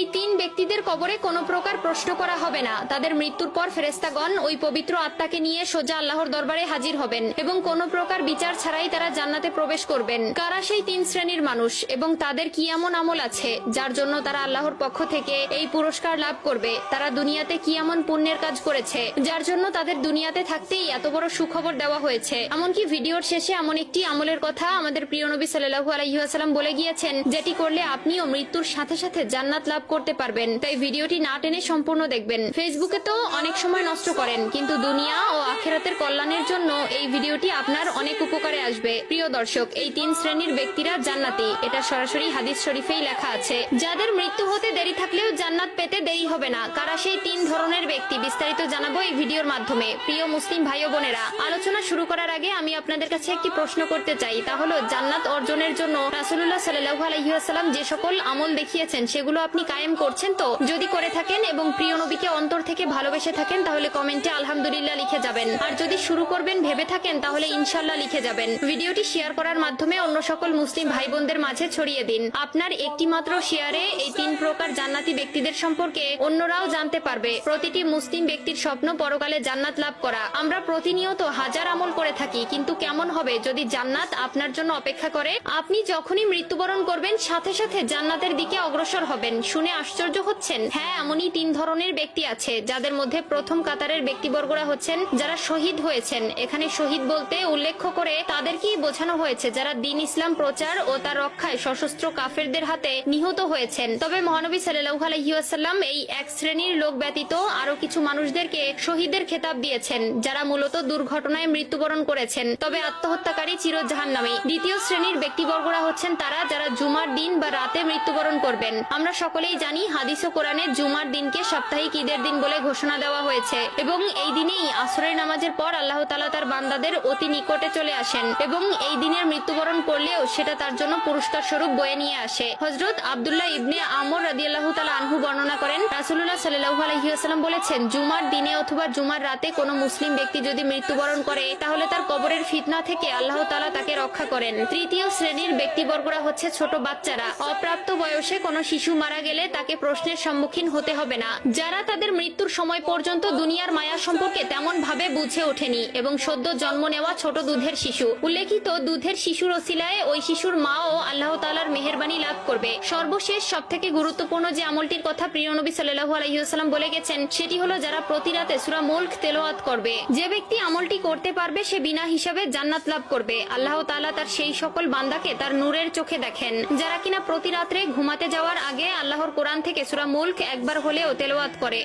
এই তিন ব্যক্তিদের কবরে কোনো প্রকার প্রশ্ন করা হবে না। তাদের মৃত্যুর পর ফেরেশতাগণ ওই পবিত্র আত্মাকে নিয়ে সোজা আল্লাহর দরবারে হাজির হবেন এবং কোনো প্রকার বিচার ছাড়াই তারা জান্নাতে প্রবেশ করবেন। কারা সেই তিন শ্রেণীর মানুষ এবং তাদের কি এমন আমল আছে যার জন্য তারা আল্লাহর পক্ষ থেকে এই পুরস্কার লাভ করবে? তারা দুনিয়াতে কি এমন পুণ্যের কাজ করেছে যার জন্য তাদের দুনিয়াতে থাকতেই এত বড় সুখবর দেওয়া হয়েছে? এমনকি ভিডিওর শেষে এমন একটি আমলের কথা আমাদের প্রিয় নবী সাল্লাল্লাহু আলাইহি ওয়াসাল্লাম বলে গিয়েছেন, যেটি করলে আপনিও মৃত্যুর সাথে সাথে জান্নাত লাভ করতে পারবেন। তাই ভিডিওটি না টেনে সম্পূর্ণ দেখবেন। ফেসবুকে তো অনেক সময় নষ্ট করেন, কিন্তু দুনিয়া ও আখিরাতের কল্যাণের জন্য এই ভিডিওটি আপনার অনেক উপকারে আসবে। প্রিয় দর্শক, এই তিন শ্রেণীর ব্যক্তিরা জান্নাতি, এটা সরাসরি হাদিস শরীফেই লেখা আছে। যাদের মৃত্যু হতে দেরি থাকলেও জান্নাত পেতে দেরি হবে না। কারা সেই তিন ধরনের ব্যক্তি বিস্তারিত জানাবো এই ভিডিওর মাধ্যমে। প্রিয় মুসলিম ভাই ও বোনেরা, আলোচনা শুরু করার আগে আমি আপনাদের কাছে একটি প্রশ্ন করতে চাই, তা হলো জান্নাত অর্জনের জন্য রাসূলুল্লাহ সাল্লাল্লাহু আলাইহি ওয়াসাল্লাম যে সকল আমল দেখিয়েছেন সেগুলো আপনি কায়েম করছেন তো? যদি করে থাকেন এবং প্রিয় নবীকে অন্তর থেকে ভালোবেসে থাকেন তাহলে কমেন্টে আলহামদুলিল্লাহ লিখে যাবেন। আর যদি শুরু করবেন ভেবে থাকেন তাহলে ইনশাআল্লাহ লিখে যাবেন। ভিডিওটি শেয়ার করার মাধ্যমে অন্য সকল মুসলিম ভাই বোনদের মাঝে ছড়িয়ে দিন। আপনার একটি মাত্র শেয়ারে এই তিন প্রকার জান্নাতি ব্যক্তিদের সম্পর্কে অন্যরাও জানতে পারবে। প্রতিটি মুসলিম ব্যক্তির স্বপ্ন পরকালে জান্নাত লাভ করা। আমরা প্রতিনিয়ত হাজার আমল করে থাকি, কিন্তু কেমন হবে যদি জান্নাত আপনার জন্য অপেক্ষা করে? আপনি যখনই মৃত্যুবরণ করবেন সাথে সাথে জান্নাতের দিকে অগ্রসর হবেন। শুনে আশ্চর্য হচ্ছেন? হ্যাঁ, এমনই তিন ধরনের ব্যক্তি আছে, যাদের মধ্যে প্রথম কাতারের ব্যক্তিবর্গরা হচ্ছেন যারা শহীদ হয়েছেন। এখানে শহীদ বলতে উল্লেখ করে তাদেরকেই বোঝানো হয়েছে যারা দ্বীন ইসলাম প্রচার ও তার রক্ষায় সশস্ত্র কাফেরদের হাতে নিহত হয়েছেন। তবে মহানবী সাল্লাল্লাহু আলাইহি ওয়াসাল্লাম এই এক শ্রেণীর লোক ব্যতীত আরো কিছু মানুষদেরকে শহীদের খেতাব দিয়েছেন, যারা মূলত দুর্ঘটনায় মৃত্যুবরণ করেছেন, তবে আত্মহত্যাকারী চির জাহান্নামী। দ্বিতীয় শ্রেণীর ব্যক্তিবর্গরা হচ্ছেন তারা যারা জুমার দিন বা রাতে মৃত্যুবরণ করবেন। আমরা সকলেই জানি হাদিস ও কোরআনে জুমার দিনকে সাপ্তাহিক ঈদের দিন বলে ঘোষণা দেওয়া হয়েছে এবং এই দিনেই আসরের নামাজের পর আল্লাহ তাআলা তার বান্দাদের অতি নিকটে চলে আসেন এবং এই দিনের মৃত্যুবরণ করলেও সেটা তার জন্য পুরস্কার স্বরূপ বয়ে নিয়ে আসে। হযরত আব্দুল্লাহ ইবনে আমর রাদিয়াল্লাহু তাআলা আনহু বর্ণনা করেন, রাসূলুল্লাহ সাল্লাল্লাহু আলাইহি ওয়াসাল্লাম বলেছেন, জুমার দিনে অথবা জুমার রাতে কোনো মুসলিম ব্যক্তি যদি মৃত্যুবরণ করে তাহলে তার কবরের ফিতনা থেকে আল্লাহ তাআলা তাকে রক্ষা করেন। তৃতীয় শ্রেণীর ব্যক্তিবর্গরা হচ্ছে ছোট বাচ্চারা। অপ্রাপ্ত বয়সে কোনো শিশু মারা গেলে তাকে প্রশ্নের সম্মুখীন হতে হবে না, যারা তাদের মৃত্যুর সময় পর্যন্ত দুনিয়ার মায়া সম্পর্কে তেমন ভাবে বুঝে ওঠেনি এবং সদ্য জন্ম নেওয়া ছোট দুধের শিশু। উল্লেখিত দুধের শিশুর ওসিলায় ওই শিশুর মাও আল্লাহ তাআলার মেহেরবানি লাভ করবে। সর্বশেষ সবথেকে গুরুত্বপূর্ণ যে আমলটির কথা প্রিয় নবী সাল্লাল্লাহু আলাইহি ওয়াসাল্লাম বলে গেছেন সেটি হলো যারা প্রতি রাতে সূরা মুলক তেলাওয়াত করবে। যে ব্যক্তি আমলটি করতে পারবে সে বিনা হিসাবে জান্নাত লাভ করবে। আল্লাহ তাআলা তার সেই সকল বান্দাকে তার নূরের চোখে দেখেন যারা কিনা প্রতি রাত্রে ঘুমাতে যাওয়ার আগে আল্লাহর কোরআন থেকে সূরা মুলক একবার হলেও তেলাওয়াত করে।